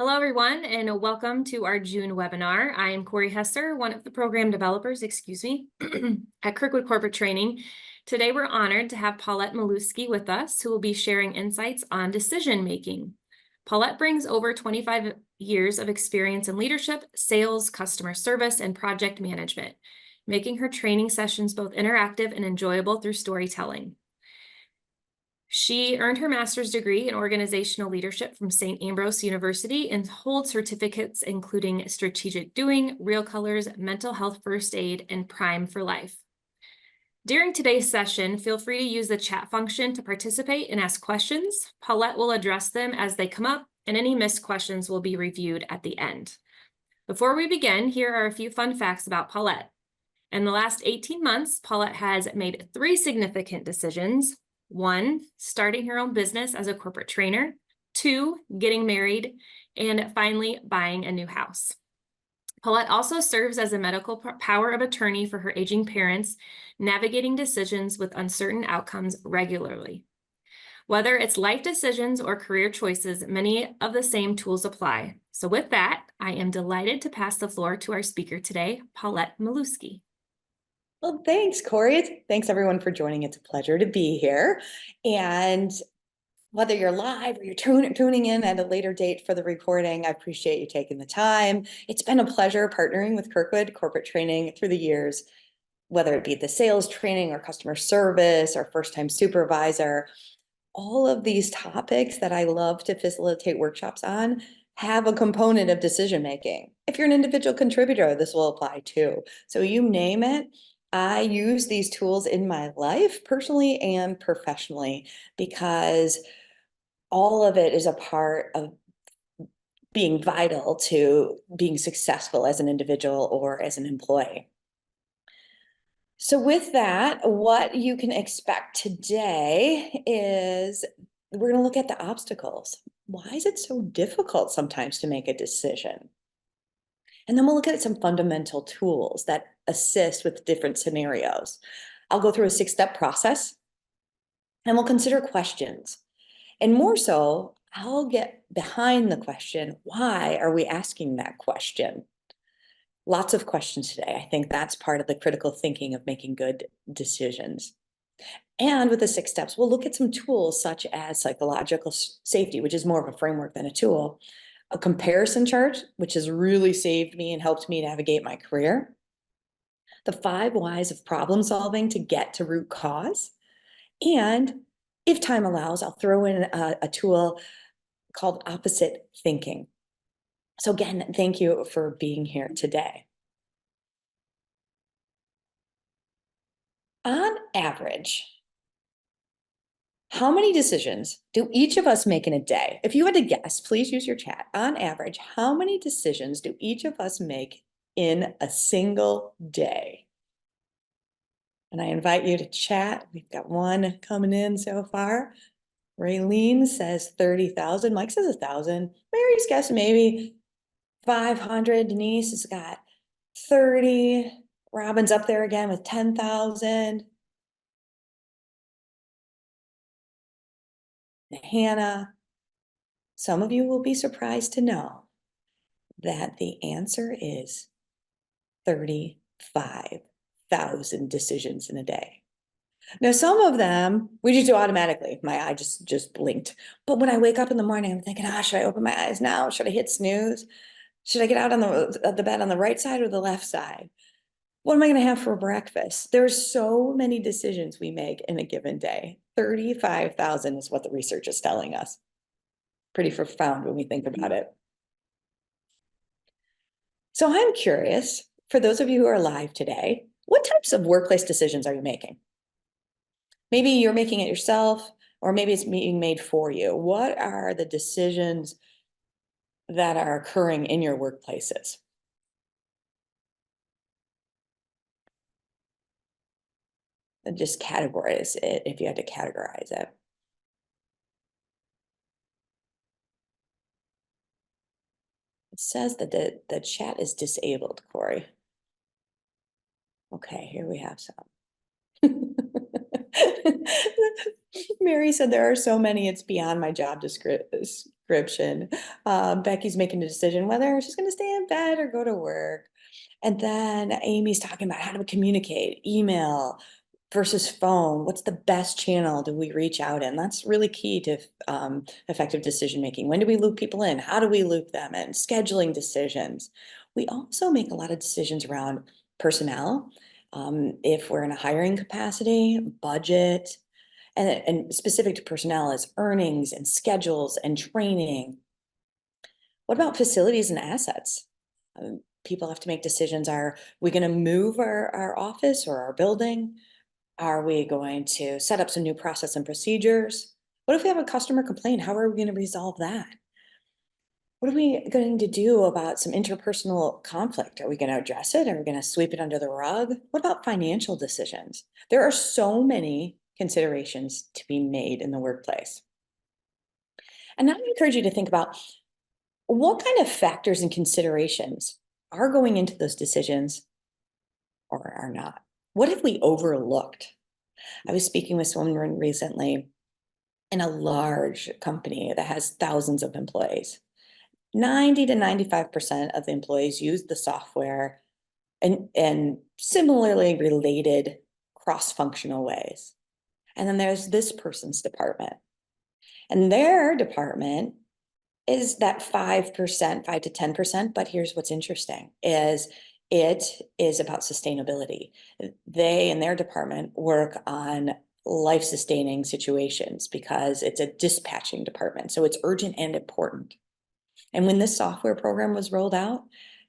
Hello, everyone, and welcome to our June webinar. I am Corey Hesser, one of the program developers, at Kirkwood Corporate Training. Today, we're honored to have Paulette Milewski with us, who will be sharing insights on decision-making. Paulette brings over 25 years of experience in leadership, sales, customer service, and project management, making her training sessions both interactive and enjoyable through storytelling. She earned her master's degree in organizational leadership from St. Ambrose University and holds certificates including Strategic Doing, Real Colors, Mental Health First Aid, and Prime for Life. During today's session, feel free to use the chat function to participate and ask questions. Paulette will address them as they come up, and any missed questions will be reviewed at the end. Before we begin, here are a few fun facts about Paulette. In the last 18 months, Paulette has made 3 significant decisions. 1, starting her own business as a corporate trainer. 2, getting married. And finally, buying a new house. Paulette also serves as a medical power of attorney for her aging parents, navigating decisions with uncertain outcomes regularly. Whether it's life decisions or career choices, many of the same tools apply. So with that, I am delighted to pass the floor to our speaker today, Paulette Milewski. Well, thanks, Corey. Thanks, everyone, for joining. It's a pleasure to be here. And whether you're live or you're tuning in at a later date for the recording, I appreciate you taking the time. It's been a pleasure partnering with Kirkwood Corporate Training through the years, whether it be the sales training or customer service or first-time supervisor. All of these topics that I love to facilitate workshops on have a component of decision-making. If you're an individual contributor, this will apply too. So you name it. I use these tools in my life, personally and professionally, because all of it is a part of being vital to being successful as an individual or as an employee. So with that, what you can expect today is we're going to look at the obstacles. Why is it so difficult sometimes to make a decision? And then we'll look at some fundamental tools that assist with different scenarios. I'll go through a 6-step process and we'll consider questions. And more so, I'll get behind the question, why are we asking that question? Lots of questions today. I think that's part of the critical thinking of making good decisions. And with the 6 steps, we'll look at some tools such as psychological safety, which is more of a framework than a tool, a comparison chart, which has really saved me and helped me navigate my career, the 5 whys of problem solving to get to root cause, and if time allows, I'll throw in a tool called opposite thinking. So again, thank you for being here today. On average, how many decisions do each of us make in a day? If you had to guess, please use your chat. On average, how many decisions do each of us make in a single day? And I invite you to chat. We've got one coming in so far. Raylene says 30,000. Mike says 1,000. Mary's guess maybe 500. Denise has got 30. Robin's up there again with 10,000. Hannah, some of you will be surprised to know that the answer is 35,000 decisions in a day. Now, some of them we just do automatically. My eye just blinked. But when I wake up in the morning, I'm thinking, should I open my eyes now? Should I hit snooze? Should I get out on the bed on the right side or the left side? What am I going to have for breakfast? There's so many decisions we make in a given day. 35,000 is what the research is telling us. Pretty profound when we think about it. So I'm curious, for those of you who are live today, what types of workplace decisions are you making? Maybe you're making it yourself, or maybe it's being made for you. What are the decisions that are occurring in your workplaces? And just categorize it if you had to categorize it. It says that the chat is disabled, Corey. Okay, here we have some. Mary said there are so many, it's beyond my job description. description. Becky's making a decision whether she's going to stay in bed or go to work. And then Amy's talking about how do we communicate, email versus phone. What's the best channel do we reach out in? That's really key to effective decision making. When do we loop people in? How do we loop them in? Scheduling decisions. We also make a lot of decisions around personnel. If we're in a hiring capacity, budget, and specific to personnel is earnings and schedules and training. What about facilities and assets? People have to make decisions. Are we going to move our office or our building? Are we going to set up some new process and procedures? What if we have a customer complaint? How are we going to resolve that? What are we going to do about some interpersonal conflict? Are we going to address it? Are we going to sweep it under the rug? What about financial decisions? There are so many considerations to be made in the workplace. And now I encourage you to think about what kind of factors and considerations are going into those decisions or are not. What have we overlooked? I was speaking with someone recently in a large company that has thousands of employees. 90 to 95% of the employees use the software and similarly related cross-functional ways. And then there's this person's department. And their department is that 5%, 5 to 10%. But here's what's interesting is it is about sustainability. They in their department work on life-sustaining situations because it's a dispatching department. So it's urgent and important. And when this software program was rolled out,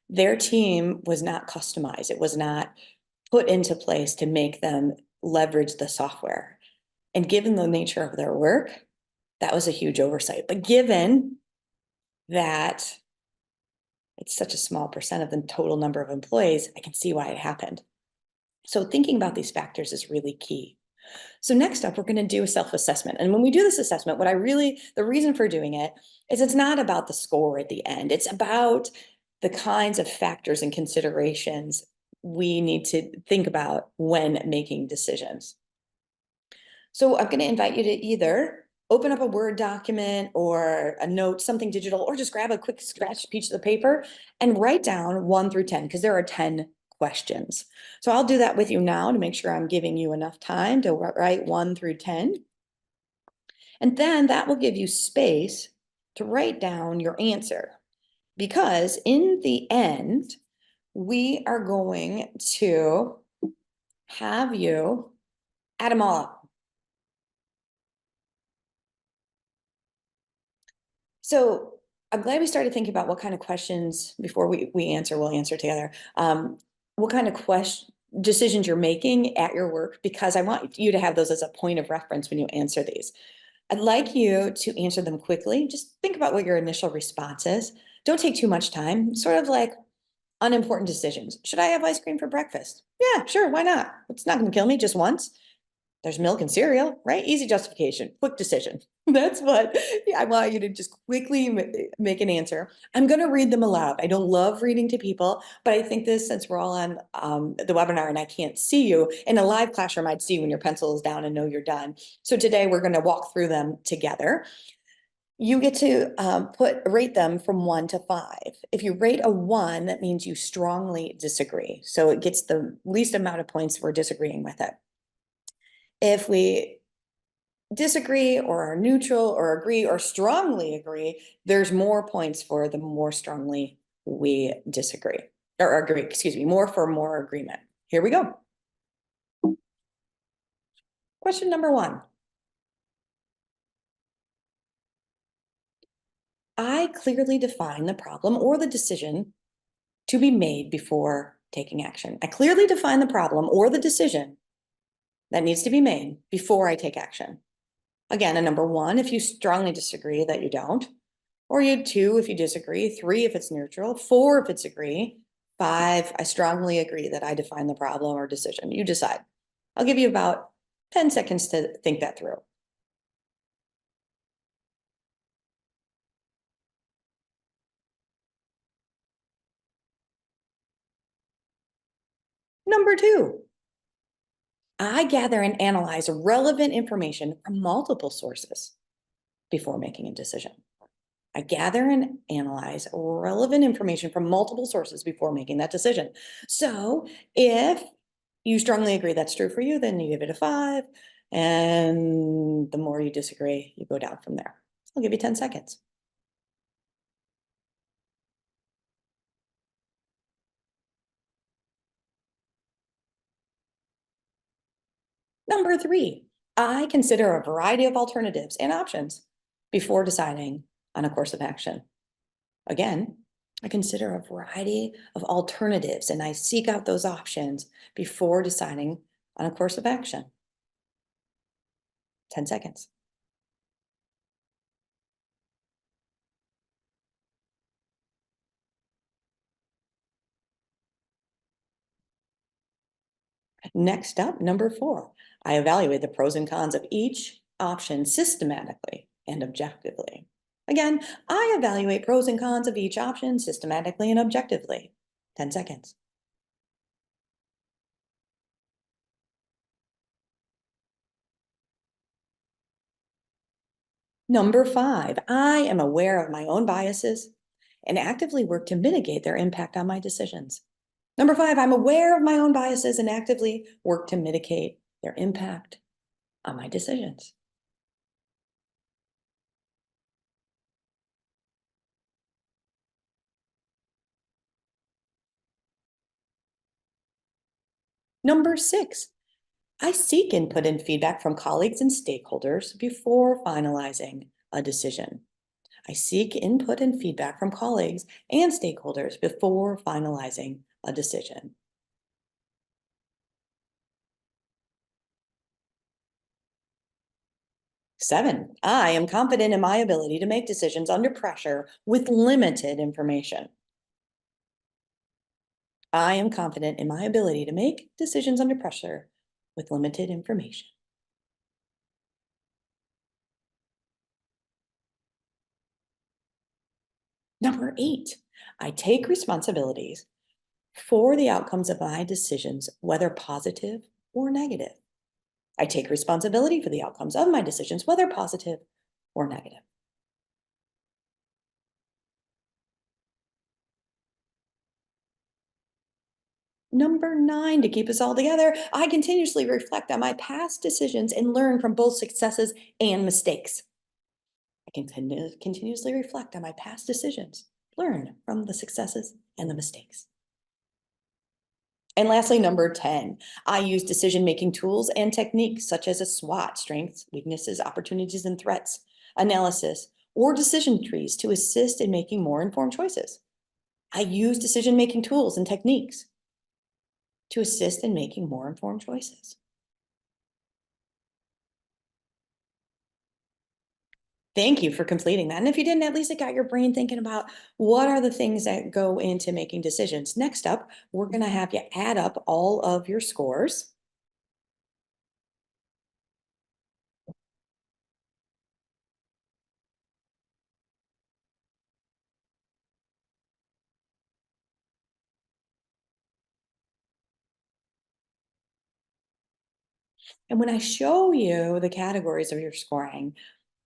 their team was not customized. It was not put into place to make them leverage the software. And given the nature of their work, that was a huge oversight. But given that it's such a small percent of the total number of employees, I can see why it happened. So thinking about these factors is really key. So next up, we're going to do a self-assessment. And when we do this assessment, the reason for doing it is it's not about the score at the end. It's about the kinds of factors and considerations we need to think about when making decisions. So I'm going to invite you to either open up a Word document or a note, something digital, or just grab a quick scratch piece of the paper and write down 1 through 10, because there are 10 questions. So I'll do that with you now to make sure I'm giving you enough time to write 1 through 10. And then that will give you space to write down your answer, because in the end, we are going to have you add them all up. So I'm glad we started thinking about what kind of questions before we'll answer together. What kind of decisions you're making at your work, because I want you to have those as a point of reference when you answer these. I'd like you to answer them quickly. Just think about what your initial response is. Don't take too much time, sort of like unimportant decisions. Should I have ice cream for breakfast? Yeah, sure, why not? It's not going to kill me, just once. There's milk and cereal, right? Easy justification, quick decision. That's what I want you to just quickly make an answer. I'm going to read them aloud. I don't love reading to people, but I think this, since we're all on the webinar and I can't see you, in a live classroom, I'd see when your pencil is down and know you're done. So today we're going to walk through them together. You get to rate them from 1 to 5. If you rate a 1, that means you strongly disagree. So it gets the least amount of points for disagreeing with it. If we disagree or are neutral or agree or strongly agree, there's more points for the more strongly we disagree or agree, excuse me, more for more agreement. Here we go. Question number 1. I clearly define the problem or the decision to be made before taking action. I clearly define the problem or the decision that needs to be made before I take action. Again, a number 1, if you strongly disagree, that you don't. Or you 2, if you disagree. 3, if it's neutral. 4, if it's agree. 5, I strongly agree that I define the problem or decision. You decide. I'll give you about 10 seconds to think that through. Number 2, I gather and analyze relevant information from multiple sources before making a decision. I gather and analyze relevant information from multiple sources before making that decision. So if you strongly agree that's true for you, then you give it a 5. And the more you disagree, you go down from there. I'll give you 10 seconds. Number 3, I consider a variety of alternatives and options before deciding on a course of action. Again, I consider a variety of alternatives and I seek out those options before deciding on a course of action. 10 seconds. Next up, number 4, I evaluate the pros and cons of each option systematically and objectively. Again, I evaluate pros and cons of each option systematically and objectively. 10 seconds. Number 5, I am aware of my own biases and actively work to mitigate their impact on my decisions. Number 5, I'm aware of my own biases and actively work to mitigate their impact on my decisions. Number 6, I seek input and feedback from colleagues and stakeholders before finalizing a decision. I seek input and feedback from colleagues and stakeholders before finalizing a decision. Seven, I am confident in my ability to make decisions under pressure with limited information. I am confident in my ability to make decisions under pressure with limited information. Number 8, I take responsibilities for the outcomes of my decisions, whether positive or negative. I take responsibility for the outcomes of my decisions, whether positive or negative. Number 9, to keep us all together, I continuously reflect on my past decisions and learn from both successes and mistakes. I continuously reflect on my past decisions, learn from the successes and the mistakes. And lastly, number 10, I use decision-making tools and techniques such as a SWOT, strengths, weaknesses, opportunities, and threats, analysis, or decision trees to assist in making more informed choices. I use decision-making tools and techniques to assist in making more informed choices. Thank you for completing that. And if you didn't, at least it got your brain thinking about what are the things that go into making decisions. Next up, we're going to have you add up all of your scores. And when I show you the categories of your scoring,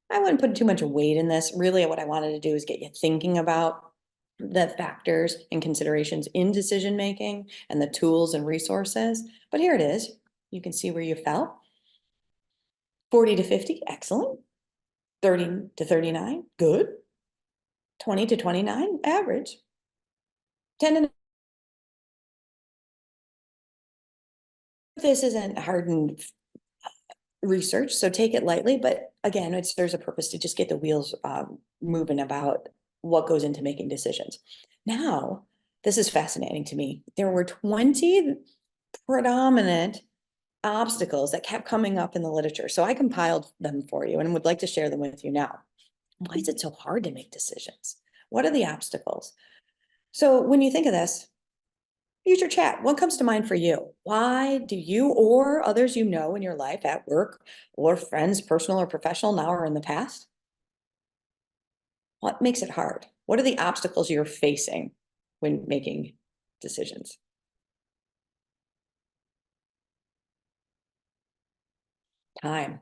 I wouldn't put too much weight in this. Really, what I wanted to do is get you thinking about the factors and considerations in decision making and the tools and resources. But here it is. You can see where you fell. 40 to 50, excellent. 30 to 39, good. 20 to 29, average. 10 to this isn't hardened research, so take it lightly. But again, there's a purpose to just get the wheels moving about what goes into making decisions. Now, this is fascinating to me. There were 20 predominant obstacles that kept coming up in the literature. So I compiled them for you and would like to share them with you now. Why is it so hard to make decisions? What are the obstacles? So when you think of this, use your chat. What comes to mind for you? Why do you or others you know in your life at work or friends, personal or professional, now or in the past? What makes it hard? What are the obstacles you're facing when making decisions? Time,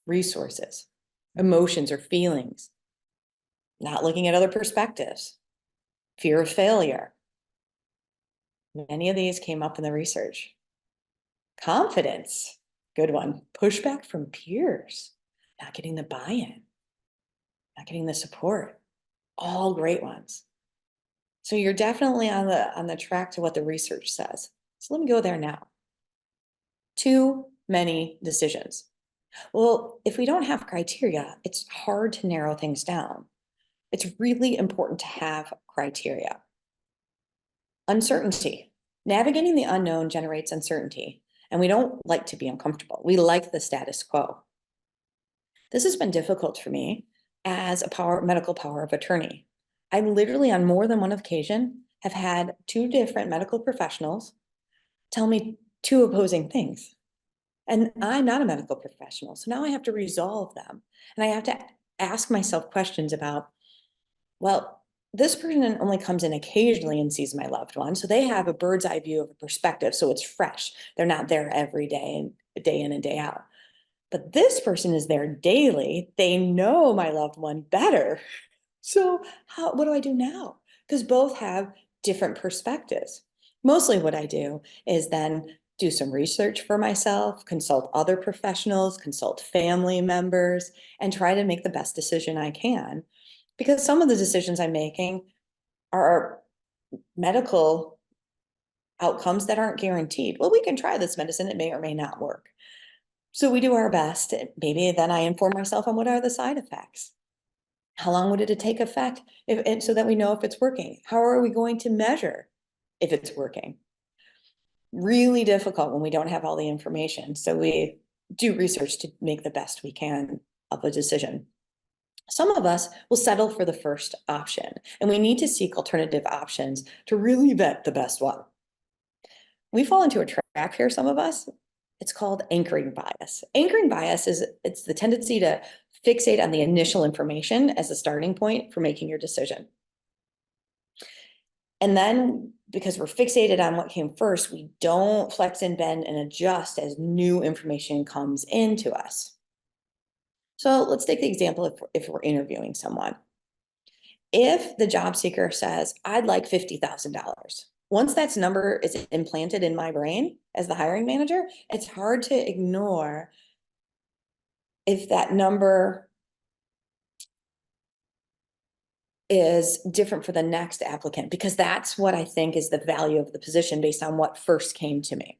resources, emotions or feelings, not looking at other perspectives, fear of failure. Many of these came up in the research. Confidence, good one. Pushback from peers, not getting the buy-in, not getting the support, all great ones. So you're definitely on the track to what the research says. So let me go there now. Too many decisions. Well, if we don't have criteria, it's hard to narrow things down. It's really important to have criteria. Uncertainty. Navigating the unknown generates uncertainty, and we don't like to be uncomfortable. We like the status quo. This has been difficult for me as a medical power of attorney. I literally, on more than one occasion, have had two different medical professionals tell me two opposing things. And I'm not a medical professional, so now I have to resolve them. And I have to ask myself questions about, well, this person only comes in occasionally and sees my loved one, so they have a bird's eye view of a perspective, so it's fresh. They're not there every day and day in and day out. But this person is there daily. They know my loved one better. So what do I do now? Because both have different perspectives. Mostly what I do is then do some research for myself, consult other professionals, consult family members, and try to make the best decision I can. Because some of the decisions I'm making are medical outcomes that aren't guaranteed. Well, we can try this medicine, it may or may not work. So we do our best. Maybe then I inform myself on what are the side effects. How long would it take effect so that we know if it's working? How are we going to measure if it's working? Really difficult when we don't have all the information. So we do research to make the best we can of a decision. Some of us will settle for the first option, and we need to seek alternative options to really vet the best one. We fall into a trap here, some of us. It's called anchoring bias. Anchoring bias it's the tendency to fixate on the initial information as a starting point for making your decision. And then because we're fixated on what came first, we don't flex and bend and adjust as new information comes into us. So let's take the example if we're interviewing someone. If the job seeker says, I'd like $50,000. Once that number is implanted in my brain as the hiring manager, it's hard to ignore if that number is different for the next applicant, because that's what I think is the value of the position based on what first came to me.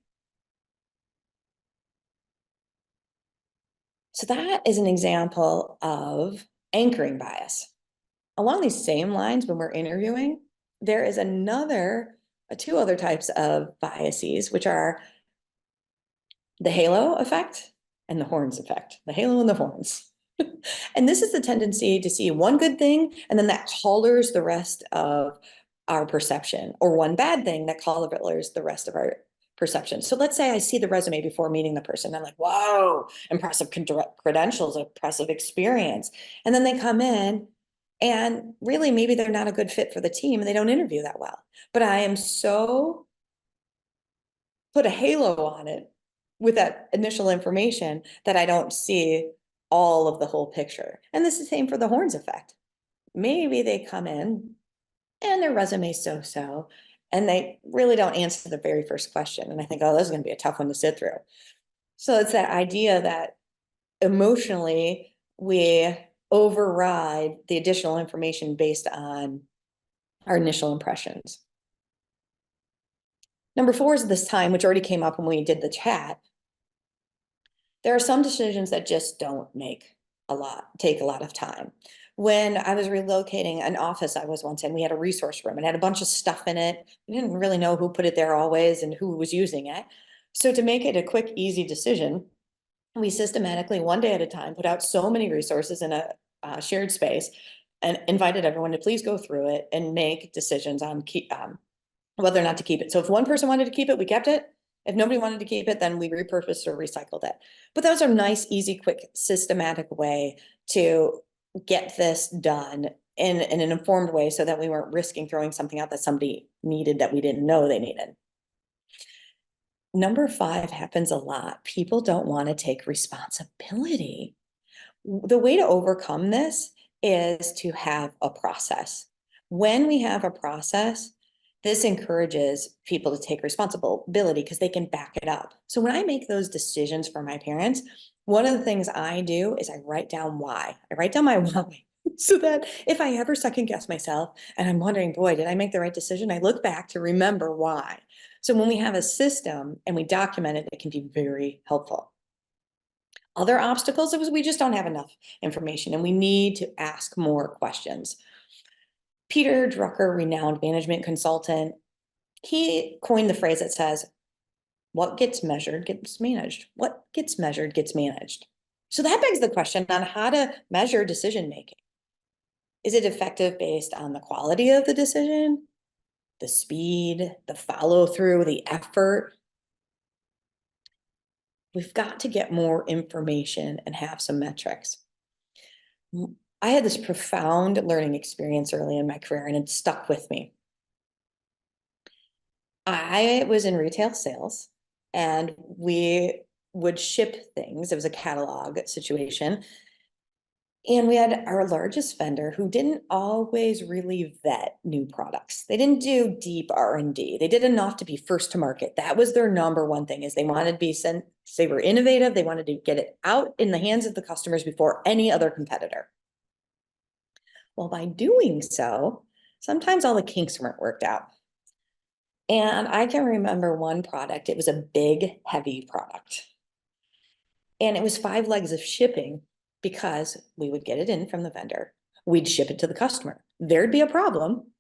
So that is an example of anchoring bias. Along these same lines, when we're interviewing, there is two other types of biases, which are the halo effect and the horns effect, the halo and the horns. And this is the tendency to see one good thing, and then that colors the rest of our perception, or one bad thing that colors the rest of our perception. So let's say I see the resume before meeting the person. I'm like, whoa, impressive credentials, impressive experience. And then they come in and really maybe they're not a good fit for the team and they don't interview that well. But I am so put a halo on it with that initial information that I don't see all of the whole picture. And this is the same for the horns effect. Maybe they come in and their resume so-so, and they really don't answer the very first question. And I think, oh, this is going to be a tough one to sit through. So it's that idea that emotionally we override the additional information based on our initial impressions. Number 4 is this time, which already came up when we did the chat. There are some decisions that just don't take a lot of time. When I was relocating an office I was once in, we had a resource room. It had a bunch of stuff in it. We didn't really know who put it there always and who was using it. So to make it a quick, easy decision, we systematically, one day at a time, put out so many resources in a shared space and invited everyone to please go through it and make decisions on whether or not to keep it. So if one person wanted to keep it, we kept it. If nobody wanted to keep it, then we repurposed or recycled it. But that was a nice, easy, quick, systematic way to get this done in an informed way so that we weren't risking throwing something out that somebody needed that we didn't know they needed. Number 5 happens a lot. People don't want to take responsibility. The way to overcome this is to have a process. When we have a process, this encourages people to take responsibility because they can back it up. So when I make those decisions for my parents, one of the things I do is I write down why. I write down my why. So that if I ever second guess myself and I'm wondering, boy, did I make the right decision? I look back to remember why. So when we have a system and we document it, it can be very helpful. Other obstacles is we just don't have enough information and we need to ask more questions. Peter Drucker, renowned management consultant, he coined the phrase that says, what gets measured gets managed. What gets measured gets managed. So that begs the question on how to measure decision making. Is it effective based on the quality of the decision, the speed, the follow through, the effort? We've got to get more information and have some metrics. I had this profound learning experience early in my career and it stuck with me. I was in retail sales and we would ship things. It was a catalog situation. And we had our largest vendor who didn't always really vet new products. They didn't do deep R&D. They did enough to be first to market. That was their number one thing is they wanted to be sent, they were innovative. They wanted to get it out in the hands of the customers before any other competitor. Well, by doing so, sometimes all the kinks weren't worked out. And I can remember one product, it was a big, heavy product. And it was 5 legs of shipping because we would get it in from the vendor. We'd ship it to the customer. There'd be a problem.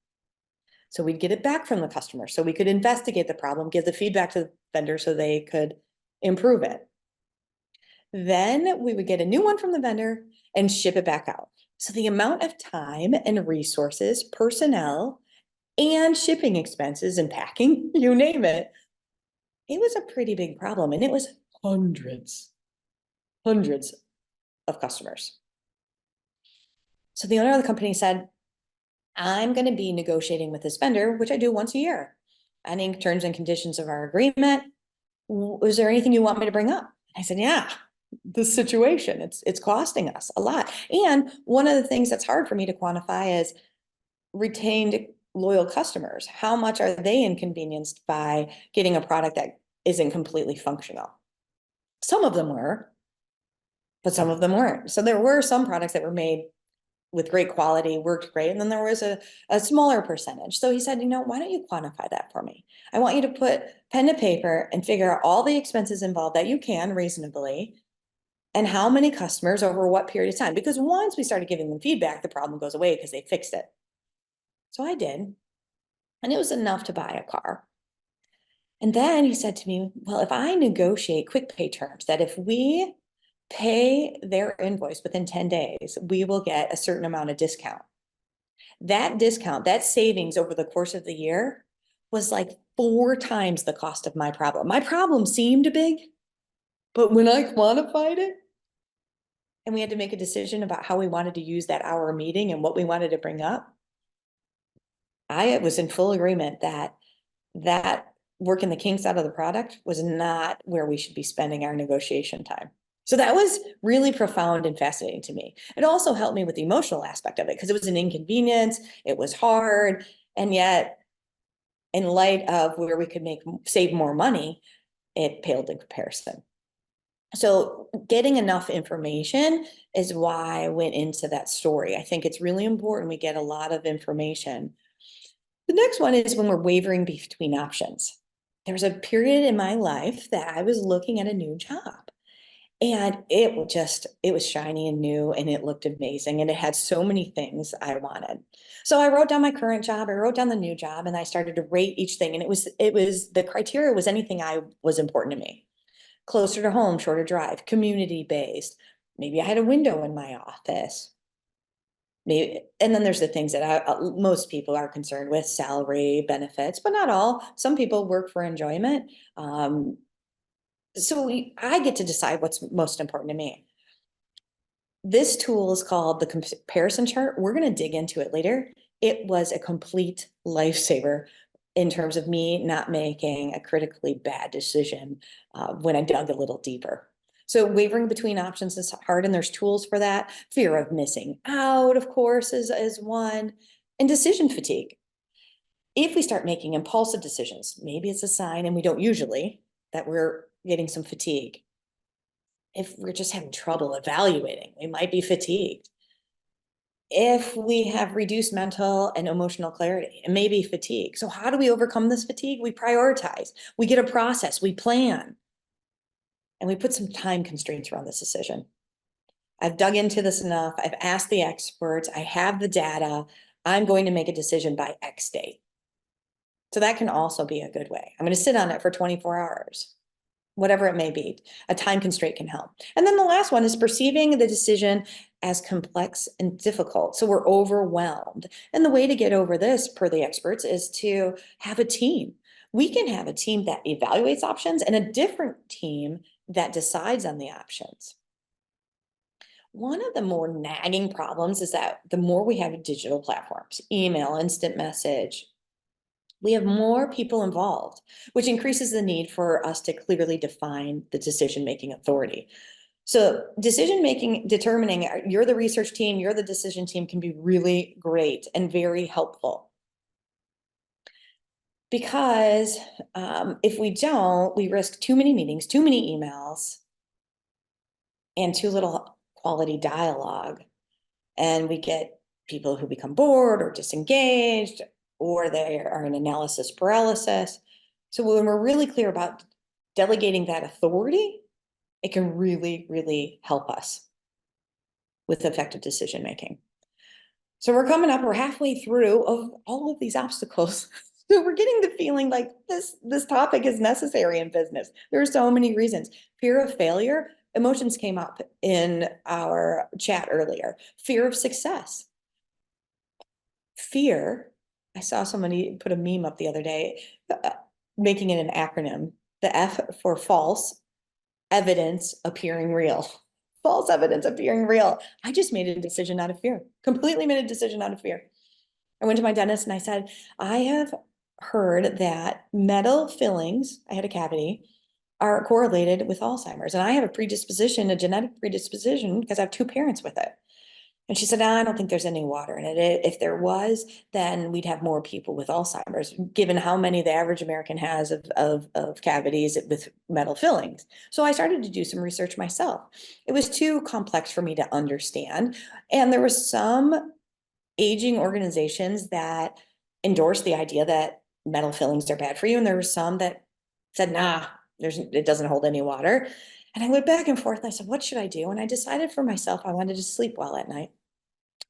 So we'd get it back from the customer. So we could investigate the problem, give the feedback to the vendor so they could improve it. Then we would get a new one from the vendor and ship it back out. So the amount of time and resources, personnel, and shipping expenses and packing, you name it, it was a pretty big problem. And it was hundreds of customers. So the owner of the company said, I'm going to be negotiating with this vendor, which I do once a year. Any terms and conditions of our agreement. Was there anything you want me to bring up? I said, yeah, this situation, it's costing us a lot. And one of the things that's hard for me to quantify is retained loyal customers. How much are they inconvenienced by getting a product that isn't completely functional? Some of them were, but some of them weren't. So there were some products that were made with great quality, worked great. And then there was a smaller percentage. So he said, why don't you quantify that for me? I want you to put pen to paper and figure out all the expenses involved that you can reasonably and how many customers over what period of time. Because once we started giving them feedback, the problem goes away because they fixed it. So I did. And it was enough to buy a car. And then he said to me, well, if I negotiate quick pay terms, that if we pay their invoice within 10 days, we will get a certain amount of discount. That discount, that savings over the course of the year was like 4 times the cost of my problem. My problem seemed big, but when I quantified it and we had to make a decision about how we wanted to use that hour meeting and what we wanted to bring up, I was in full agreement that working the kinks out of the product was not where we should be spending our negotiation time. So that was really profound and fascinating to me. It also helped me with the emotional aspect of it because it was an inconvenience, it was hard, and yet in light of where we could save more money, it paled in comparison. So getting enough information is why I went into that story. I think it's really important we get a lot of information. The next one is when we're wavering between options. There was a period in my life that I was looking at a new job. And it was shiny and new and it looked amazing and it had so many things I wanted. So I wrote down my current job, I wrote down the new job and I started to rate each thing. And it was the criteria was anything I was important to me. Closer to home, shorter drive, community based. Maybe I had a window in my office. Maybe, and then there's the things that most people are concerned with, salary, benefits, but not all. Some people work for enjoyment. So I get to decide what's most important to me. This tool is called the comparison chart. We're going to dig into it later. It was a complete lifesaver in terms of me not making a critically bad decision when I dug a little deeper. So wavering between options is hard, and there's tools for that. Fear of missing out, of course, is one, and decision fatigue. If we start making impulsive decisions, maybe it's a sign, and we don't usually, that we're getting some fatigue. If we're just having trouble evaluating, we might be fatigued. If we have reduced mental and emotional clarity, it may be fatigue. So how do we overcome this fatigue? We prioritize, we get a process, we plan, and we put some time constraints around this decision. I've dug into this enough. I've asked the experts. I have the data. I'm going to make a decision by X date. So that can also be a good way. I'm going to sit on it for 24 hours, whatever it may be. A time constraint can help. And then the last one is perceiving the decision as complex and difficult. So we're overwhelmed. And the way to get over this, per the experts, is to have a team. We can have a team that evaluates options and a different team that decides on the options. One of the more nagging problems is that the more we have digital platforms, email, instant message, we have more people involved, which increases the need for us to clearly define the decision-making authority. So decision-making, determining you're the research team, you're the decision team, can be really great and very helpful. Because if we don't, we risk too many meetings, too many emails, and too little quality dialogue. And we get people who become bored or disengaged, or they are in analysis paralysis. So when we're really clear about delegating that authority, it can really, really help us with effective decision making. So we're halfway through of all of these obstacles. So we're getting the feeling like this topic is necessary in business. There are so many reasons. Fear of failure, emotions came up in our chat earlier. Fear of success. Fear, I saw somebody put a meme up the other day, making it an acronym. The F for false evidence appearing real. False evidence appearing real. I just made a decision out of fear, completely made a decision out of fear. I went to my dentist and I said, I have heard that metal fillings, I had a cavity, are correlated with Alzheimer's. And I have a predisposition, a genetic predisposition, because I have two parents with it. And she said, I don't think there's any water in it. If there was, then we'd have more people with Alzheimer's, given how many the average American has of cavities with metal fillings. So I started to do some research myself. It was too complex for me to understand. And there was some aging organizations that endorsed the idea that metal fillings are bad for you. And there were some that said, nah, it doesn't hold any water. And I went back and forth and I said, what should I do? And I decided for myself, I wanted to sleep well at night.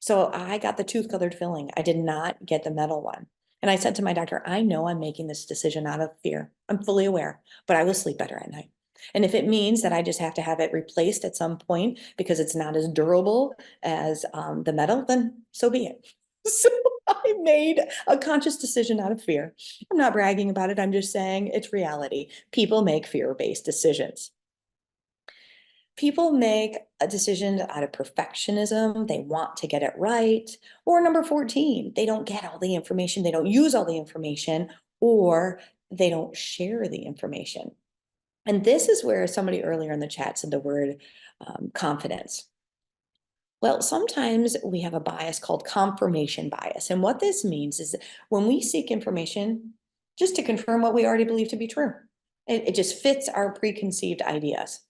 So I got the tooth colored filling. I did not get the metal one. And I said to my doctor, I know I'm making this decision out of fear. I'm fully aware, but I will sleep better at night. And if it means that I just have to have it replaced at some point because it's not as durable as the metal, then so be it. So I made a conscious decision out of fear. I'm not bragging about it. I'm just saying it's reality. People make fear-based decisions. People make a decision out of perfectionism. They want to get it right. Or number 14, they don't get all the information. They don't use all the information, or they don't share the information. And this is where somebody earlier in the chat said the word confidence. Well, sometimes we have a bias called confirmation bias. And what this means is that when we seek information just to confirm what we already believe to be true, it just fits our preconceived ideas.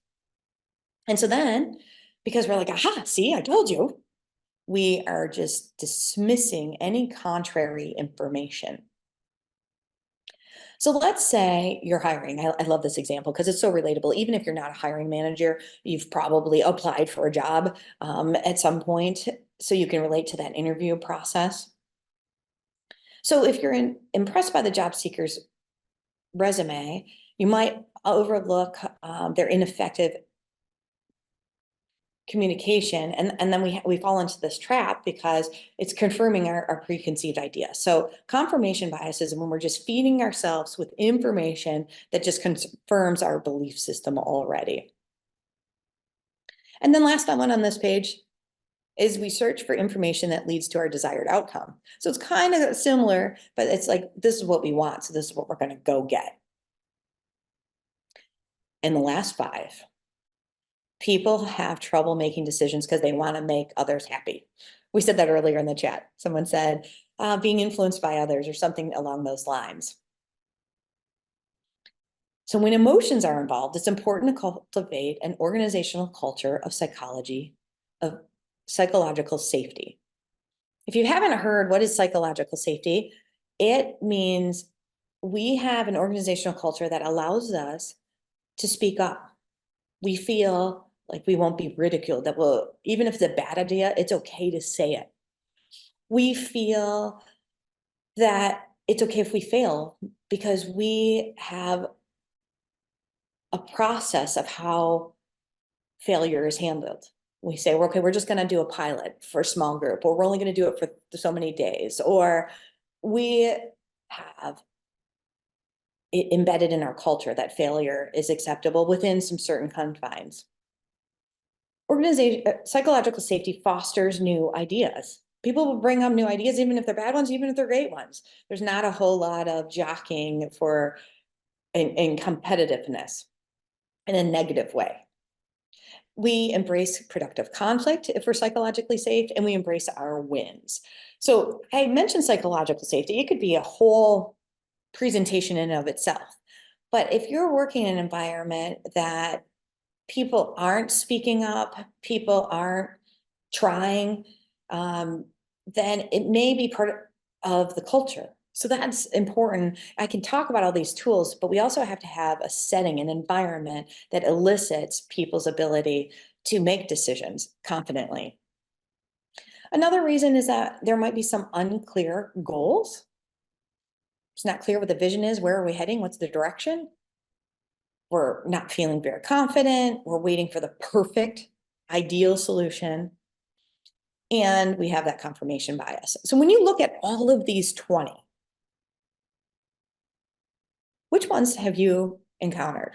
And so then, because we're like, aha, see, I told you, we are just dismissing any contrary information. So let's say you're hiring. I love this example because it's so relatable. Even if you're not a hiring manager, you've probably applied for a job at some point, so you can relate to that interview process. So if you're impressed by the job seeker's resume, you might overlook their ineffective communication, and then we fall into this trap because it's confirming our preconceived idea. So confirmation bias is when we're just feeding ourselves with information that just confirms our belief system already. And then last one on this page is we search for information that leads to our desired outcome. So it's kind of similar, but it's like, this is what we want, so this is what we're going to go get. And the last 5 People have trouble making decisions because they want to make others happy. We said that earlier in the chat. Someone said being influenced by others or something along those lines. So when emotions are involved, it's important to cultivate an organizational culture of psychological safety. If you haven't heard what is psychological safety, it means we have an organizational culture that allows us to speak up. We feel like we won't be ridiculed, that even if it's a bad idea, it's okay to say it. We feel that it's okay if we fail because we have a process of how failure is handled. We say, okay, we're just going to do a pilot for a small group, or we're only going to do it for so many days, or we have it embedded in our culture that failure is acceptable within some certain confines. Psychological safety fosters new ideas. People will bring up new ideas, even if they're bad ones, even if they're great ones. There's not a whole lot of jockeying for in competitiveness in a negative way. We embrace productive conflict if we're psychologically safe, and we embrace our wins. So I mentioned psychological safety. It could be a whole presentation in and of itself. But if you're working in an environment that people aren't speaking up, people aren't trying, then it may be part of the culture. So that's important. I can talk about all these tools, but we also have to have a setting, an environment that elicits people's ability to make decisions confidently. Another reason is that there might be some unclear goals. It's not clear what the vision is. Where are we heading? What's the direction? We're not feeling very confident. We're waiting for the perfect, ideal solution. And we have that confirmation bias. So when you look at all of these 20, which ones have you encountered?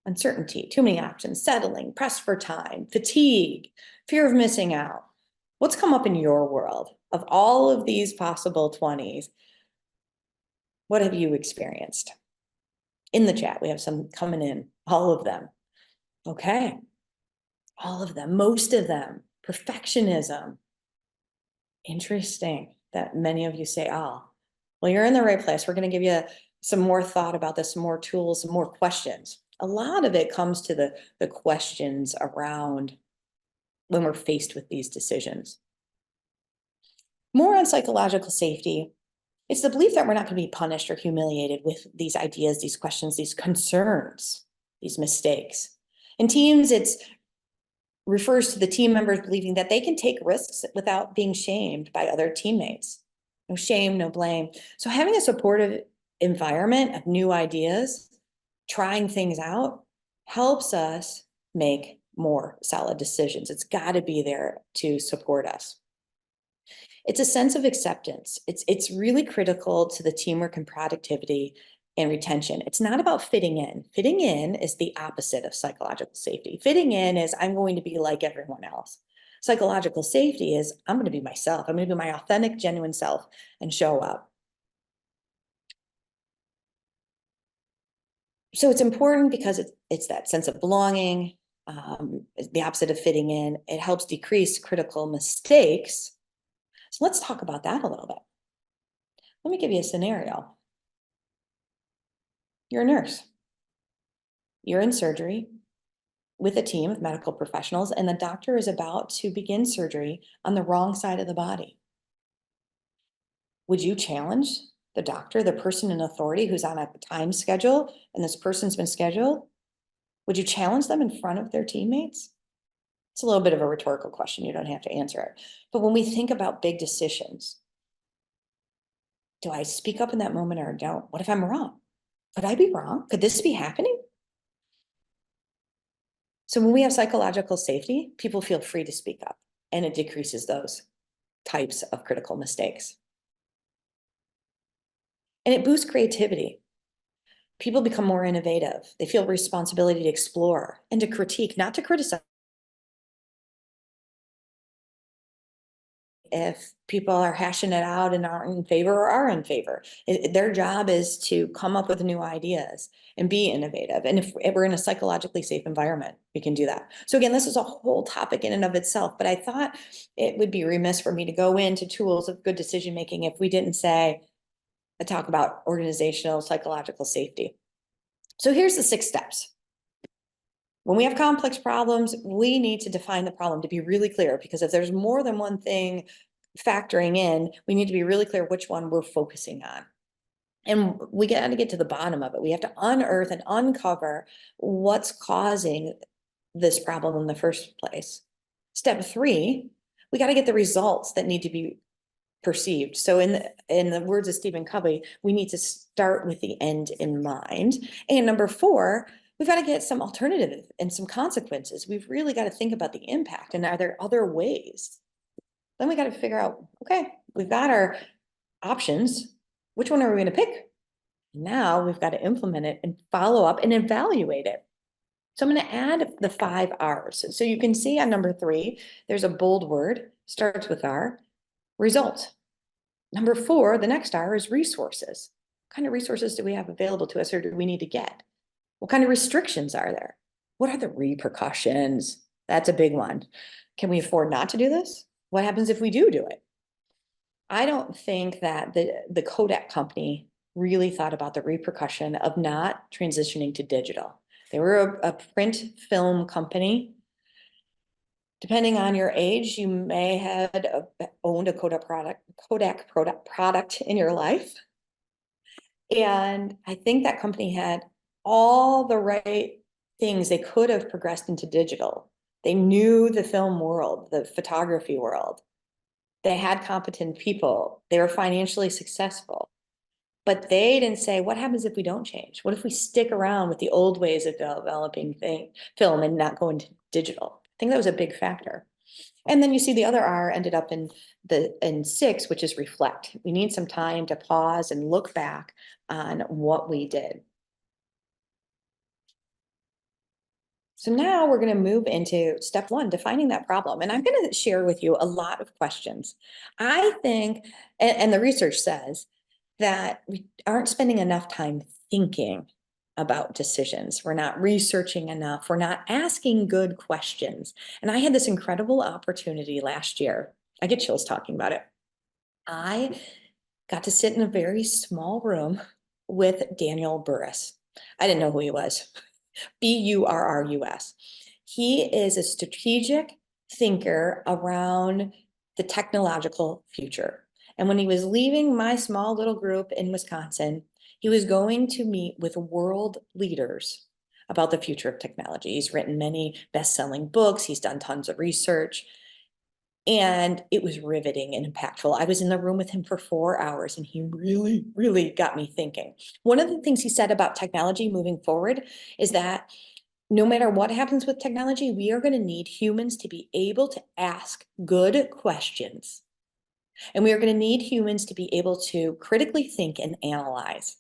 Uncertainty, too many options, settling, pressed for time, fatigue, fear of missing out. What's come up in your world of all of these possible 20s? What have you experienced? In the chat, we have some coming in, all of them. Okay, all of them, most of them. Perfectionism. Interesting that many of you say, oh, well, you're in the right place. We're going to give you some more thought about this, some more tools, some more questions. A lot of it comes to the questions around when we're faced with these decisions. More on psychological safety. It's the belief that we're not going to be punished or humiliated with these ideas, these questions, these concerns, these mistakes. In teams, it's refers to the team members believing that they can take risks without being shamed by other teammates. No shame, no blame. So having a supportive environment of new ideas, trying things out, helps us make more solid decisions. It's got to be there to support us. It's a sense of acceptance. It's really critical to the teamwork and productivity and retention. It's not about fitting in. Fitting in is the opposite of psychological safety. Fitting in is I'm going to be like everyone else. Psychological safety is I'm going to be myself. I'm going to be my authentic, genuine self and show up. So it's important because it's that sense of belonging, the opposite of fitting in. It helps decrease critical mistakes. So let's talk about that a little bit. Let me give you a scenario. You're a nurse. You're in surgery with a team of medical professionals, and the doctor is about to begin surgery on the wrong side of the body. Would you challenge the doctor, the person in authority who's on a time schedule, and this person's been scheduled? Would you challenge them in front of their teammates? It's a little bit of a rhetorical question. You don't have to answer it. But when we think about big decisions, do I speak up in that moment or don't? What if I'm wrong? Could I be wrong? Could this be happening? So when we have psychological safety, people feel free to speak up, and it decreases those types of critical mistakes. And it boosts creativity. People become more innovative. They feel responsibility to explore and to critique, not to criticize. if people are hashing it out and aren't in favor or are in favor. Their job is to come up with new ideas and be innovative. And if we're in a psychologically safe environment, we can do that. So again, this is a whole topic in and of itself, but I thought it would be remiss for me to go into tools of good decision-making if we didn't say, talk about organizational psychological safety. So here's the 6 steps. When we have complex problems, we need to define the problem to be really clear, because if there's more than one thing factoring in, we need to be really clear which one we're focusing on. And we got to get to the bottom of it. We have to unearth and uncover what's causing this problem in the first place. Step 3, we got to get the results that need to be perceived. So in the words of Stephen Covey, we need to start with the end in mind. And number 4, we've got to get some alternative and some consequences. We've really got to think about the impact, and are there other ways? Then we got to figure out, okay, we've got our options. Which one are we going to pick? Now we've got to implement it and follow up and evaluate it. So I'm going to add the 5 R's. So you can see on number 3, there's a bold word, starts with R, result. Number 4, the next R is resources. What kind of resources do we have available to us, or do we need to get? What kind of restrictions are there? What are the repercussions? That's a big one. Can we afford not to do this? What happens if we do it? I don't think that the Kodak company really thought about the repercussion of not transitioning to digital. They were a print film company. Depending on your age, you may have owned a Kodak product in your life. And I think that company had all the right things. They could have progressed into digital. They knew the film world, the photography world. They had competent people. They were financially successful. But they didn't say, what happens if we don't change? What if we stick around with the old ways of developing film and not go into digital? I think that was a big factor. And then you see the other R ended up in 6, which is reflect. We need some time to pause and look back on what we did. So now we're going to move into step 1, defining that problem. And I'm going to share with you a lot of questions. I think, and the research says, that we aren't spending enough time thinking about decisions. We're not researching enough. We're not asking good questions. And I had this incredible opportunity last year. I get chills talking about it. I got to sit in a very small room with Daniel Burrus. I didn't know who he was. Burrus. He is a strategic thinker around the technological future. And when he was leaving my small little group in Wisconsin, he was going to meet with world leaders about the future of technology. He's written many best-selling books. He's done tons of research. And it was riveting and impactful. I was in the room with him for 4 hours, and he really, really got me thinking. One of the things he said about technology moving forward is that no matter what happens with technology, we are going to need humans to be able to ask good questions. And we are going to need humans to be able to critically think and analyze.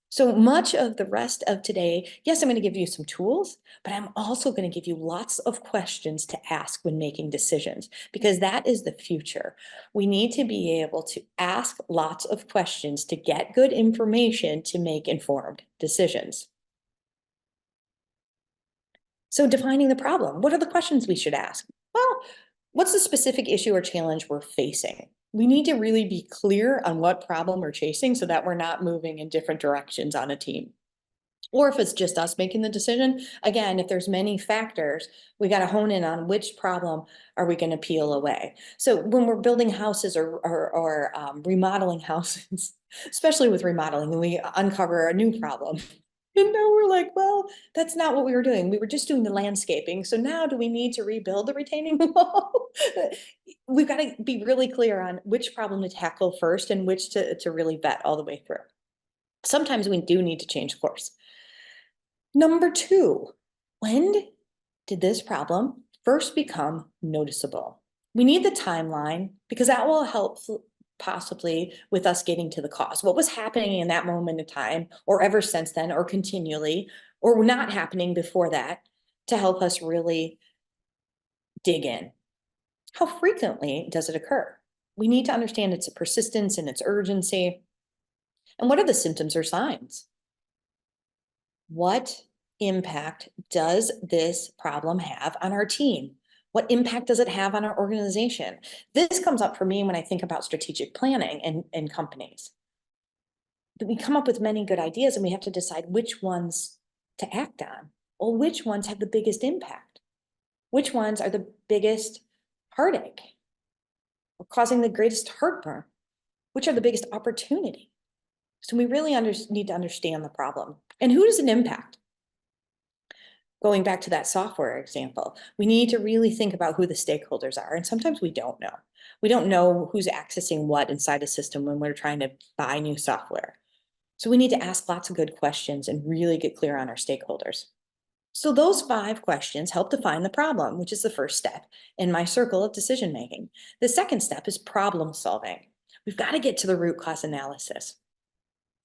So much of the rest of today, yes, I'm going to give you some tools, but I'm also going to give you lots of questions to ask when making decisions, because that is the future. We need to be able to ask lots of questions to get good information to make informed decisions. So defining the problem, what are the questions we should ask? Well, what's the specific issue or challenge we're facing? We need to really be clear on what problem we're chasing so that we're not moving in different directions on a team. Or if it's just us making the decision, again, if there's many factors, we got to hone in on which problem are we going to peel away. So when we're building houses or remodeling houses, especially with remodeling, we uncover a new problem. And now we're like, well, that's not what we were doing. We were just doing the landscaping. So now do we need to rebuild the retaining wall? We've got to be really clear on which problem to tackle first and which to really vet all the way through. Sometimes we do need to change course. Number 2, when did this problem first become noticeable? We need the timeline because that will help possibly with us getting to the cause. What was happening in that moment in time, or ever since then, or continually, or not happening before that, to help us really dig in. How frequently does it occur? We need to understand its persistence and its urgency. And what are the symptoms or signs? What impact does this problem have on our team? What impact does it have on our organization? This comes up for me when I think about strategic planning in companies. We come up with many good ideas and we have to decide which ones to act on. Well, which ones have the biggest impact? Which ones are the biggest heartache or causing the greatest heartburn? Which are the biggest opportunity? So we really need to understand the problem. And who does it impact? Going back to that software example, we need to really think about who the stakeholders are. And sometimes we don't know. We don't know who's accessing what inside a system when we're trying to buy new software. So we need to ask lots of good questions and really get clear on our stakeholders. So those 5 questions help define the problem, which is the first step in my circle of decision making. The second step is problem solving. We've got to get to the root cause analysis.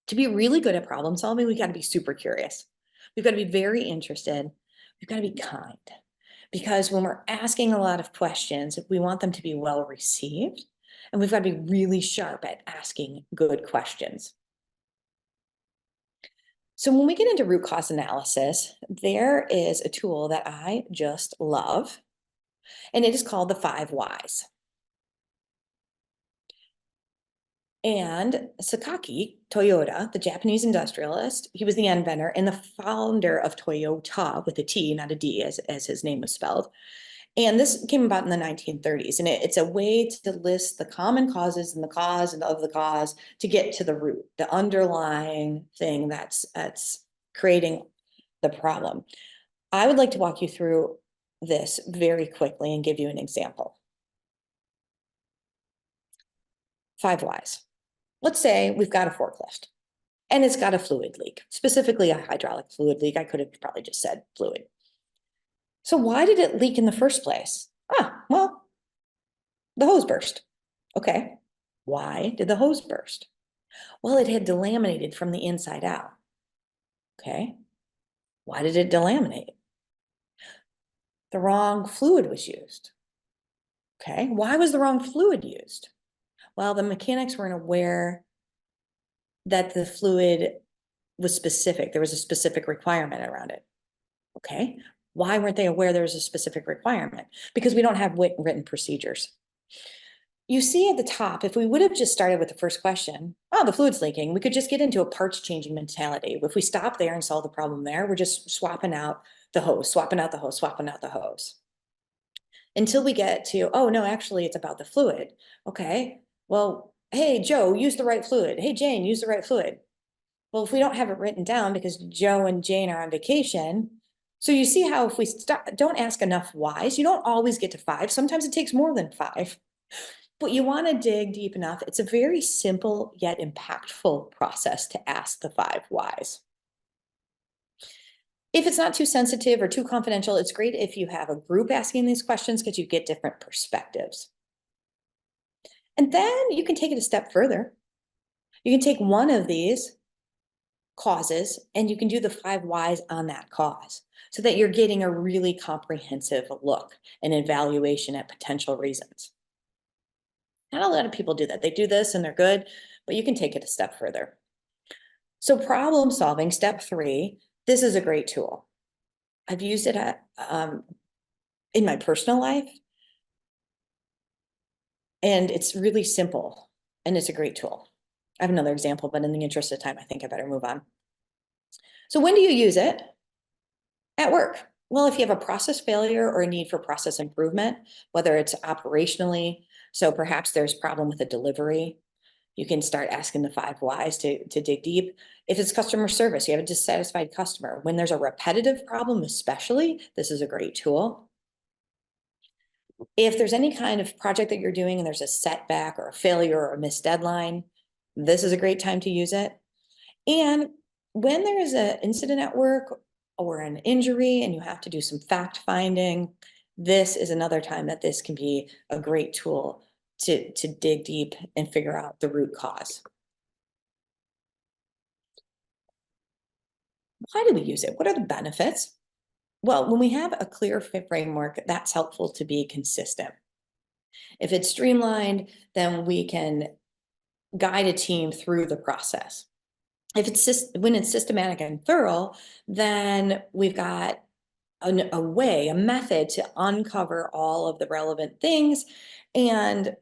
To be really good at problem solving, we've got to be super curious. We've got to be very interested. We've got to be kind. Because when we're asking a lot of questions, we want them to be well received. And we've got to be really sharp at asking good questions. So when we get into root cause analysis, there is a tool that I just love, and it is called the 5 whys. And Sakaki Toyota, the Japanese industrialist, he was the inventor and the founder of Toyota with a T, not a D, as his name was spelled. And this came about in the 1930s, and it's a way to list the common causes and the cause and of the cause to get to the root, the underlying thing that's creating the problem. I would like to walk you through this very quickly and give you an example. 5 whys. Let's say we've got a forklift and it's got a fluid leak, specifically a hydraulic fluid leak. I could have probably just said fluid. So why did it leak in the first place? Well, the hose burst. Okay. Why did the hose burst? Well, it had delaminated from the inside out. Okay. Why did it delaminate? The wrong fluid was used. Okay. Why was the wrong fluid used? Well, the mechanics weren't aware that the fluid was specific. There was a specific requirement around it. Okay. Why weren't they aware there was a specific requirement? Because we don't have written procedures. You see at the top, if we would have just started with the first question, the fluid's leaking, we could just get into a parts changing mentality. If we stop there and solve the problem there, we're just swapping out the hose, swapping out the hose, swapping out the hose. Until we get to, oh no, actually it's about the fluid. Okay, well, hey, Joe, use the right fluid. Hey, Jane, use the right fluid. Well, if we don't have it written down because Joe and Jane are on vacation, so you see how if we don't ask enough whys, you don't always get to 5. Sometimes it takes more than 5. But you want to dig deep enough. It's a very simple yet impactful process to ask the 5 whys. If it's not too sensitive or too confidential, it's great if you have a group asking these questions because you get different perspectives. And then you can take it a step further. You can take one of these causes and you can do the 5 whys on that cause so that you're getting a really comprehensive look and evaluation at potential reasons. Not a lot of people do that. They do this and they're good, but you can take it a step further. So problem solving, step 3, this is a great tool. I've used it in my personal life, and it's really simple, and it's a great tool. I have another example, but in the interest of time, I think I better move on. So when do you use it? At work. Well, if you have a process failure or a need for process improvement, whether it's operationally, so perhaps there's a problem with a delivery, you can start asking the 5 whys to dig deep. If it's customer service, you have a dissatisfied customer. When there's a repetitive problem, especially, this is a great tool. If there's any kind of project that you're doing and there's a setback or a failure or a missed deadline, this is a great time to use it. And when there is an incident at work or an injury and you have to do some fact finding, this is another time that this can be a great tool to dig deep and figure out the root cause. Why do we use it? What are the benefits? Well, when we have a clear framework, that's helpful to be consistent. If it's streamlined, then we can guide a team through the process. If it's when it's systematic and thorough, then we've got a way, a method to uncover all of the relevant things and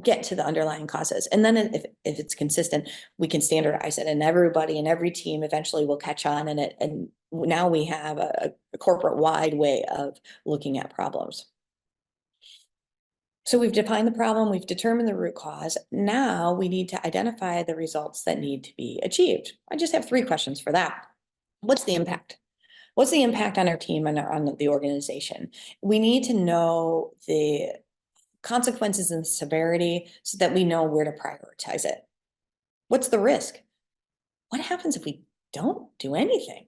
get to the underlying causes. And then if it's consistent, we can standardize it, and everybody and every team eventually will catch on. And now we have a corporate wide way of looking at problems. So we've defined the problem, we've determined the root cause. Now we need to identify the results that need to be achieved. I just have 3 questions for that. What's the impact? What's the impact on our team and on the organization? We need to know the consequences and severity so that we know where to prioritize it. What's the risk? What happens if we don't do anything?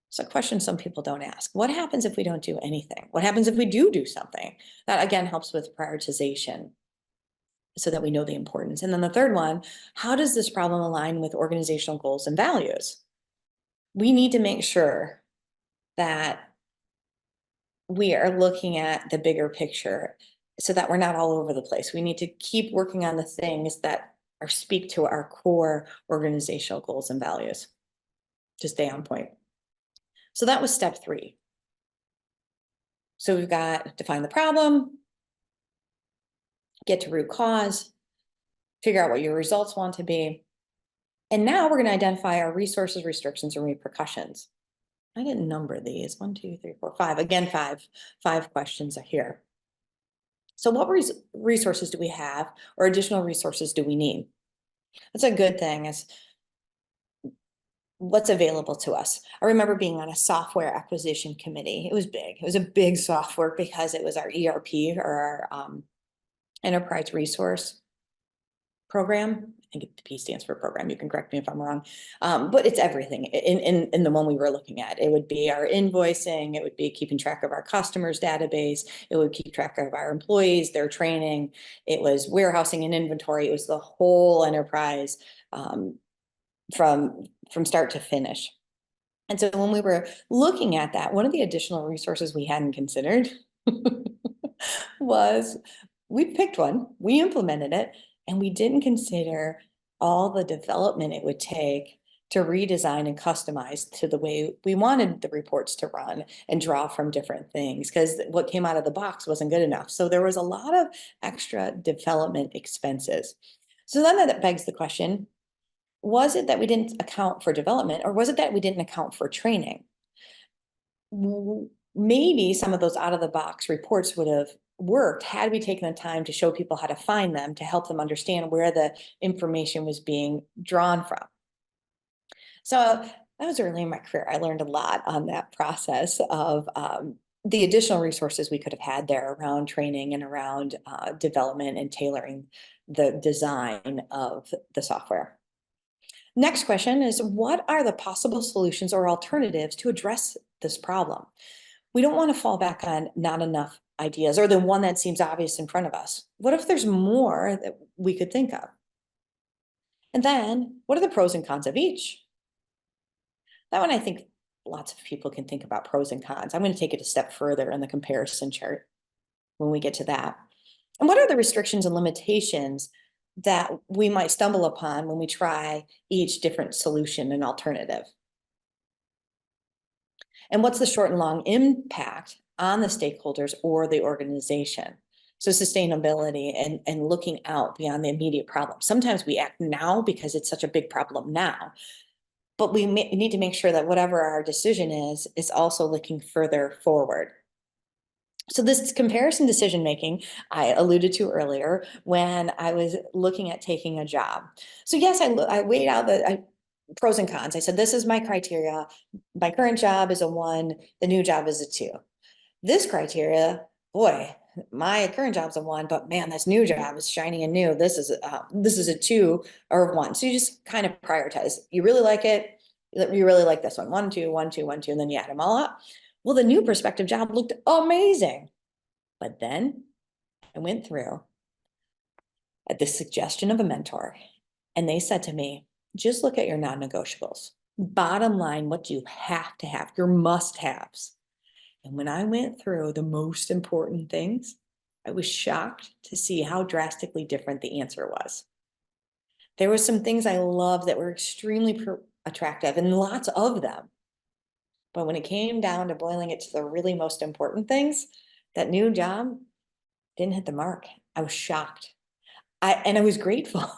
It's a question some people don't ask. What happens if we don't do anything? What happens if we do something? That again helps with prioritization so that we know the importance. And then the third one, how does this problem align with organizational goals and values? We need to make sure that we are looking at the bigger picture so that we're not all over the place. We need to keep working on the things that speak to our core organizational goals and values to stay on point. So that was step 3. So we've got define the problem, get to root cause, figure out what your results want to be. And now we're going to identify our resources, restrictions, and repercussions. I didn't number these. 1, 2, 3, 4, 5. Again, five questions are here. So what resources do we have, or additional resources do we need? That's a good thing, is what's available to us. I remember being on a software acquisition committee. It was big. It was a big software because it was our ERP, or our enterprise resource program. I think the P stands for program. You can correct me if I'm wrong. But it's everything in the one we were looking at. It would be our invoicing. It would be keeping track of our customers' database. It would keep track of our employees, their training. It was warehousing and inventory. It was the whole enterprise, from start to finish. And so when we were looking at that, one of the additional resources we hadn't considered was, we picked one, we implemented it, and we didn't consider all the development it would take to redesign and customize to the way we wanted the reports to run and draw from different things, because what came out of the box wasn't good enough. So there was a lot of extra development expenses. So then that begs the question, was it that we didn't account for development, or was it that we didn't account for training? Maybe some of those out of the box reports would have worked had we taken the time to show people how to find them, to help them understand where the information was being drawn from. So that was early in my career. I learned a lot on that process of the additional resources we could have had there around training and around development and tailoring the design of the software. Next question is, what are the possible solutions or alternatives to address this problem? We don't want to fall back on not enough ideas, or the one that seems obvious in front of us. What if there's more that we could think of? And then, what are the pros and cons of each? That one, I think lots of people can think about pros and cons. I'm going to take it a step further in the comparison chart when we get to that. And what are the restrictions and limitations that we might stumble upon when we try each different solution and alternative? And what's the short and long impact on the stakeholders or the organization? So sustainability and looking out beyond the immediate problem. Sometimes we act now because it's such a big problem now, but we need to make sure that whatever our decision is also looking further forward. So this comparison decision-making I alluded to earlier when I was looking at taking a job. So yes, I weighed out the pros and cons. I said, this is my criteria. My current job is a 1, the new job is a 2. This criteria, boy, my current job's a 1, but man, this new job is shiny and new. This is a 2 or a 1. So you just kind of prioritize. You really like it. You really like this one. 1, 2, 1, 2, 1, 2, and then you add them all up. Well, the new prospective job looked amazing. But then I went through at the suggestion of a mentor, and they said to me, just look at your non-negotiables. Bottom line, what do you have to have, your must-haves? And when I went through the most important things, I was shocked to see how drastically different the answer was. There were some things I loved that were extremely attractive and lots of them. But when it came down to boiling it to the really most important things, that new job didn't hit the mark. I was shocked. And I was grateful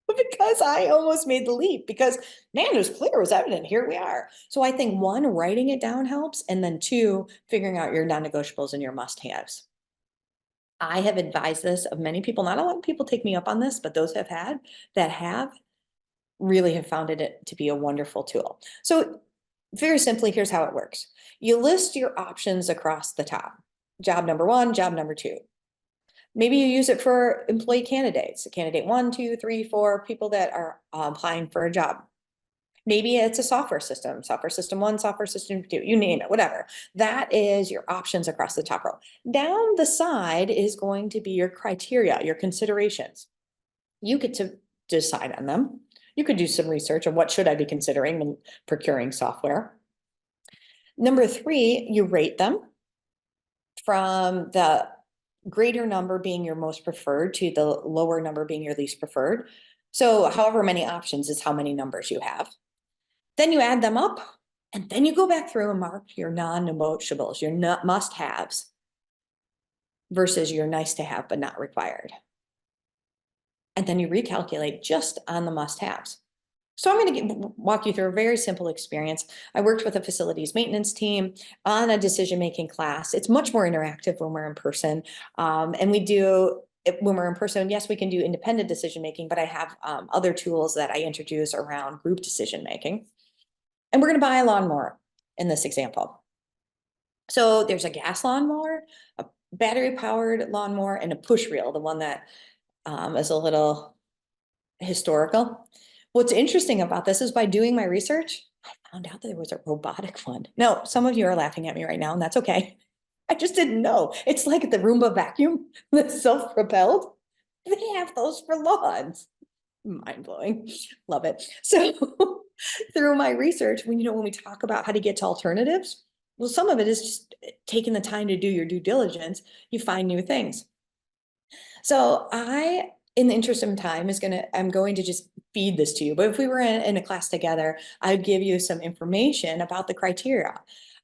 because I almost made the leap because man, it was clear, it was evident. Here we are. So I think one, writing it down helps. And then two, figuring out your non-negotiables and your must-haves. I have advised this of many people. Not a lot of people take me up on this, but those that have really have found it to be a wonderful tool. So very simply, here's how it works. You list your options across the top. Job number one, job number two. Maybe you use it for employee candidates, candidate 1, 2, 3, 4, people that are applying for a job. Maybe it's a software system 1, software system 2, you name it, whatever. That is your options across the top row. Down the side is going to be your criteria, your considerations. You get to decide on them. You could do some research on what should I be considering when procuring software. Number 3, you rate them from the greater number being your most preferred to the lower number being your least preferred. So however many options is how many numbers you have. Then you add them up and then you go back through and mark your non-negotiables, your must-haves versus your nice to have but not required. And then you recalculate just on the must-haves. So I'm going to walk you through a very simple experience. I worked with a facilities maintenance team on a decision-making class. It's much more interactive when we're in person. And we do, when we're in person, yes, we can do independent decision-making, but I have other tools that I introduce around group decision-making. And we're going to buy a lawnmower in this example. So there's a gas lawnmower, a battery-powered lawnmower, and a push reel, the one that is a little historical. What's interesting about this is by doing my research, I found out that there was a robotic one. No, some of you are laughing at me right now, and that's okay. I just didn't know. It's like the Roomba vacuum that's self-propelled. They have those for lawns. Mind-blowing. Love it. So through my research, when we talk about how to get to alternatives, well, some of it is just taking the time to do your due diligence. You find new things. So in the interest of time, I'm going to just feed this to you. But if we were in a class together, I'd give you some information about the criteria.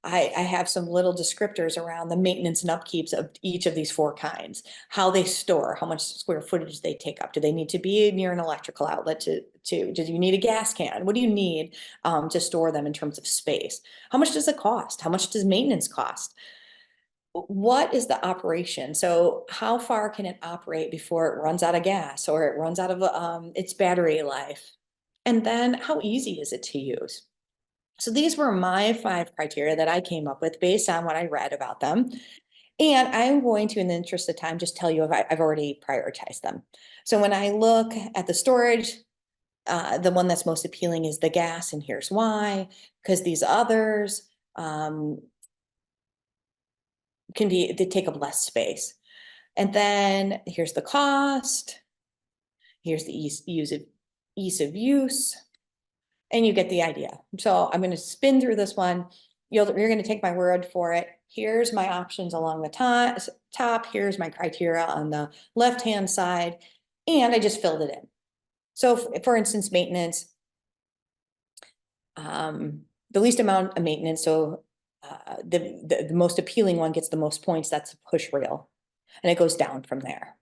I have some little descriptors around the maintenance and upkeeps of each of these 4 kinds, how they store, how much square footage they take up. Do they need to be near an electrical outlet do you need a gas can? What do you need to store them in terms of space? How much does it cost? How much does maintenance cost? What is the operation? So how far can it operate before it runs out of gas or it runs out of its battery life? And then how easy is it to use? So these were my 5 criteria that I came up with based on what I read about them. And I'm going to, in the interest of time, just tell you if I've already prioritized them. So when I look at the storage, the one that's most appealing is the gas, and here's why. Because these others, they take up less space. And then here's the cost. Here's the ease of use. And you get the idea. So I'm going to spin through this one. You're going to take my word for it. Here's my options along the top. Here's my criteria on the left-hand side. And I just filled it in. So for instance, maintenance, the least amount of maintenance. So the most appealing one gets the most points. That's a push reel. And it goes down from there.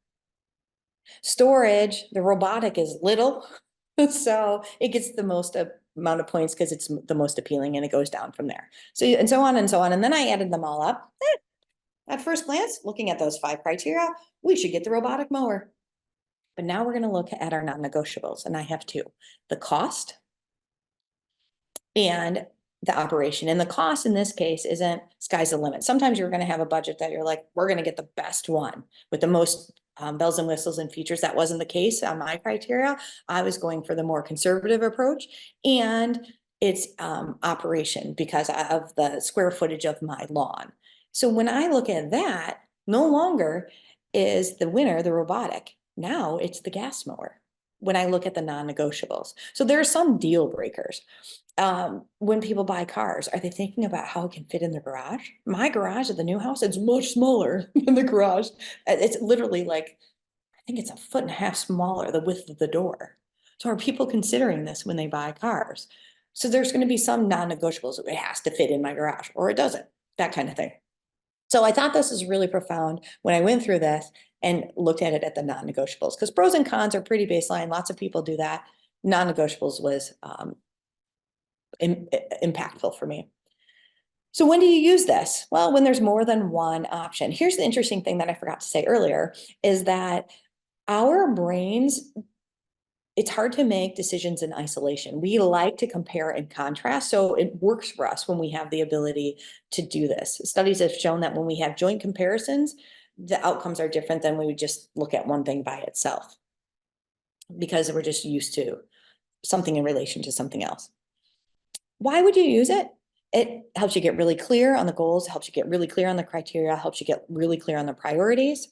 Storage, the robotic is little. So it gets the most amount of points because it's the most appealing, and it goes down from there. So, and so on and so on. And then I added them all up. At first glance, looking at those 5 criteria, we should get the robotic mower. But now we're going to look at our non-negotiables, and I have 2. The cost and the operation. And the cost in this case isn't sky's the limit. Sometimes you're going to have a budget that you're like, we're going to get the best one with the most bells and whistles and features. That wasn't the case on my criteria. I was going for the more conservative approach and its operation because of the square footage of my lawn. So when I look at that, no longer is the winner the robotic. Now it's the gas mower. when I look at the non-negotiables. So there are some deal breakers. When people buy cars, are they thinking about how it can fit in their garage? My garage at the new house, it's much smaller than the garage. It's literally like, I think it's 1.5 feet smaller, the width of the door. So are people considering this when they buy cars? So there's going to be some non-negotiables. It has to fit in my garage or it doesn't, that kind of thing. So I thought this is really profound when I went through this and looked at it at the non-negotiables, because pros and cons are pretty baseline. Lots of people do that. Non-negotiables was impactful for me. So when do you use this? Well, when there's more than one option. Here's the interesting thing that I forgot to say earlier is that our brains, it's hard to make decisions in isolation. We like to compare and contrast. So it works for us when we have the ability to do this. Studies have shown that when we have joint comparisons, the outcomes are different than when we just look at one thing by itself, because we're just used to something in relation to something else. Why would you use it? It helps you get really clear on the goals, helps you get really clear on the criteria, helps you get really clear on the priorities.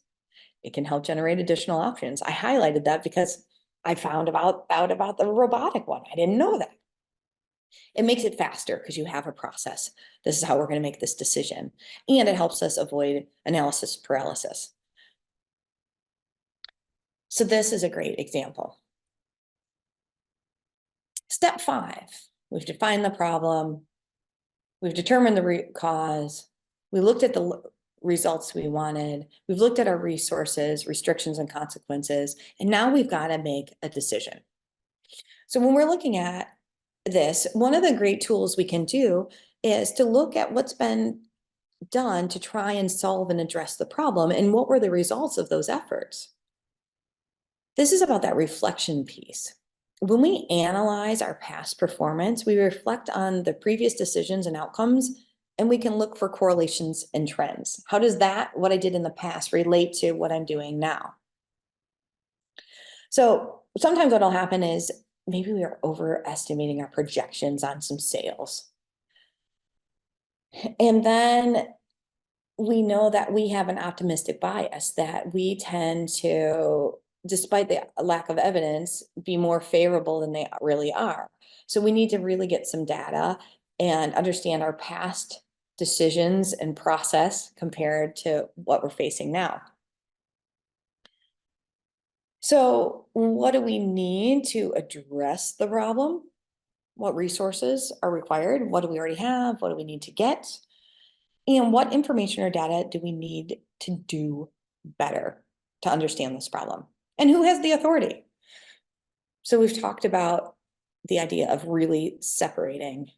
It can help generate additional options. I highlighted that because I found out about the robotic one. I didn't know that. It makes it faster because you have a process. This is how we're going to make this decision. And it helps us avoid analysis paralysis. So this is a great example. Step 5, we've defined the problem. We've determined the root cause. We looked at the results we wanted. We've looked at our resources, restrictions, and consequences. And now we've got to make a decision. So when we're looking at this, one of the great tools we can do is to look at what's been done to try and solve and address the problem and what were the results of those efforts. This is about that reflection piece. When we analyze our past performance, we reflect on the previous decisions and outcomes, and we can look for correlations and trends. How does that, what I did in the past, relate to what I'm doing now? So sometimes what'll happen is maybe we are overestimating our projections on some sales. And then we know that we have an optimistic bias, that we tend to, despite the lack of evidence, be more favorable than they really are. So we need to really get some data and understand our past decisions and process compared to what we're facing now. So what do we need to address the problem? What resources are required? What do we already have? What do we need to get? And what information or data do we need to do better to understand this problem? And who has the authority? So we've talked about the idea of really separating,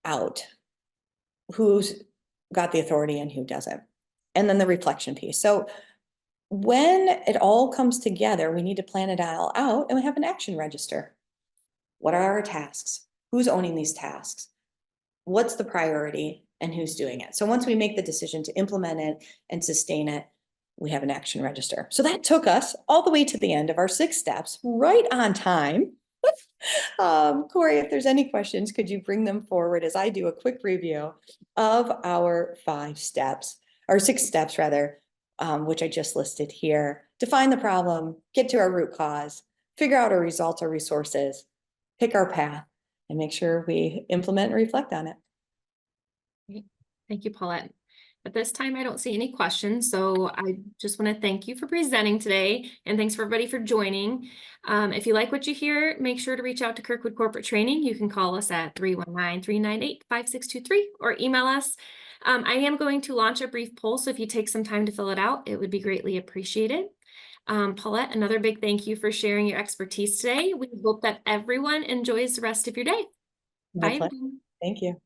out who's got the authority and who doesn't. And then the reflection piece. So when it all comes together, we need to plan it all out and we have an action register. What are our tasks? Who's owning these tasks? What's the priority and who's doing it? So once we make the decision to implement it and sustain it, we have an action register. So that took us all the way to the end of our 6 steps, right on time. Corey, if there's any questions, could you bring them forward as I do a quick review of our 5 steps, or 6 steps rather, which I just listed here. Define the problem, get to our root cause, figure out our results, our resources, pick our path, and make sure we implement and reflect on it. Great. Thank you, Paulette. At this time, I don't see any questions, so I just want to thank you for presenting today, and thanks for everybody for joining. If you like what you hear, make sure to reach out to Kirkwood Corporate Training. You can call us at 319-398-5623 or email us. I am going to launch a brief poll, so if you take some time to fill it out, it would be greatly appreciated. Paulette, another big thank you for sharing your expertise today. We hope that everyone enjoys the rest of your day. My Bye. pleasure. Thank you.